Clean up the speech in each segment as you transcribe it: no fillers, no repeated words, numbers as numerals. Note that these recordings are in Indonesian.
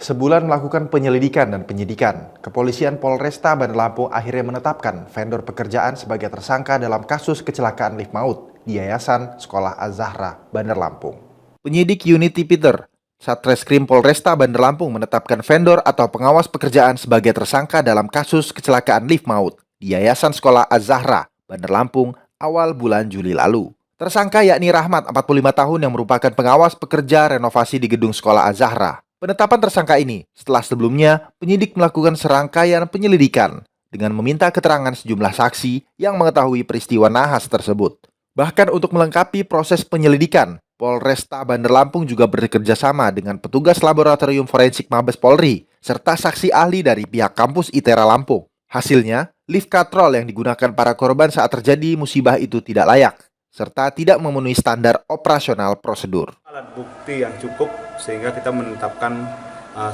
Sebulan melakukan penyelidikan dan penyidikan, Kepolisian Polresta Bandar Lampung akhirnya menetapkan vendor pekerjaan sebagai tersangka dalam kasus kecelakaan lift maut di Yayasan Sekolah Az-Zahra, Bandar Lampung. Penyidik Unity Peter, Satreskrim Polresta Bandar Lampung menetapkan vendor atau pengawas pekerjaan sebagai tersangka dalam kasus kecelakaan lift maut di Yayasan Sekolah Az-Zahra, Bandar Lampung awal bulan Juli lalu. Tersangka yakni Rahmat, 45 tahun yang merupakan pengawas pekerja renovasi di gedung Sekolah Az-Zahra. Penetapan tersangka ini setelah sebelumnya penyidik melakukan serangkaian penyelidikan dengan meminta keterangan sejumlah saksi yang mengetahui peristiwa nahas tersebut. Bahkan untuk melengkapi proses penyelidikan, Polresta Bandar Lampung juga bekerja sama dengan petugas laboratorium forensik Mabes Polri serta saksi ahli dari pihak kampus ITERA Lampung. Hasilnya, lift katrol yang digunakan para korban saat terjadi musibah itu tidak layak serta tidak memenuhi standar operasional prosedur. Alat bukti yang cukup sehingga kita menetapkan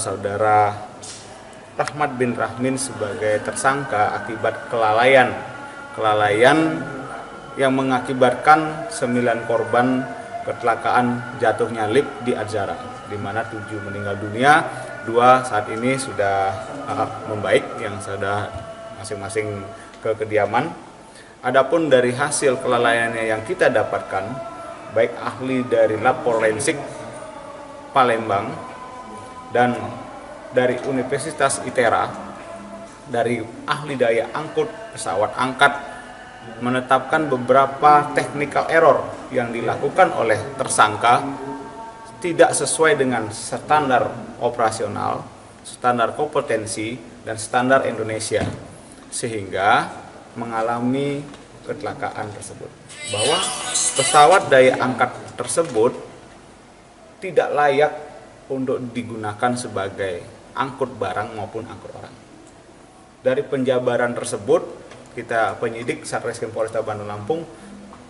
saudara Rahmat bin Rahmin sebagai tersangka akibat kelalaian yang mengakibatkan 9 korban kecelakaan jatuhnya lift di Az-Zahra, di mana 7 meninggal dunia, 2 saat ini sudah membaik, yang sudah masing-masing ke kediaman. Adapun dari hasil kelalaiannya yang kita dapatkan, baik ahli dari lab forensik Palembang dan dari Universitas ITERA, dari ahli daya angkut pesawat angkat, menetapkan beberapa technical error yang dilakukan oleh tersangka tidak sesuai dengan standar operasional, standar kompetensi, dan standar Indonesia, sehingga mengalami kecelakaan tersebut. Bahwa pesawat daya angkat tersebut tidak layak untuk digunakan sebagai angkut barang maupun angkut orang. Dari penjabaran tersebut, kita penyidik Satreskrim Polresta Bandar Lampung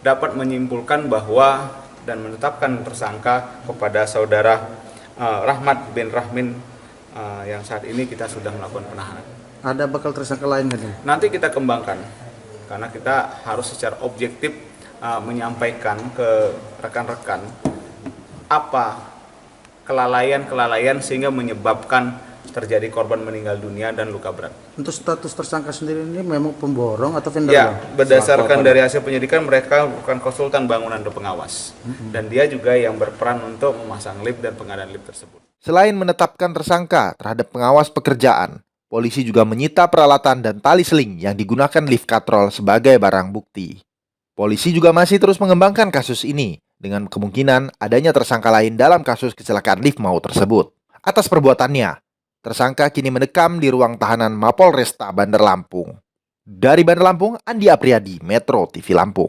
dapat menyimpulkan bahwa dan menetapkan tersangka kepada saudara Rahmat bin Rahmin yang saat ini kita sudah melakukan penahanan. Ada bakal tersangka lain kan? Nanti kita kembangkan, karena kita harus secara objektif menyampaikan ke rekan-rekan apa kelalaian sehingga menyebabkan terjadi korban meninggal dunia dan luka berat. Untuk status tersangka sendiri ini memang pemborong atau vendor? Ya, berdasarkan dari hasil penyidikan mereka bukan konsultan bangunan atau pengawas, dan dia juga yang berperan untuk memasang lift dan pengadaan lift tersebut. Selain menetapkan tersangka terhadap pengawas pekerjaan, polisi juga menyita peralatan dan tali seling yang digunakan lift katrol sebagai barang bukti. Polisi juga masih terus mengembangkan kasus ini dengan kemungkinan adanya tersangka lain dalam kasus kecelakaan lift maut tersebut. Atas perbuatannya, tersangka kini mendekam di ruang tahanan Mapolresta Bandar Lampung. Dari Bandar Lampung, Andi Apriyadi, Metro TV Lampung.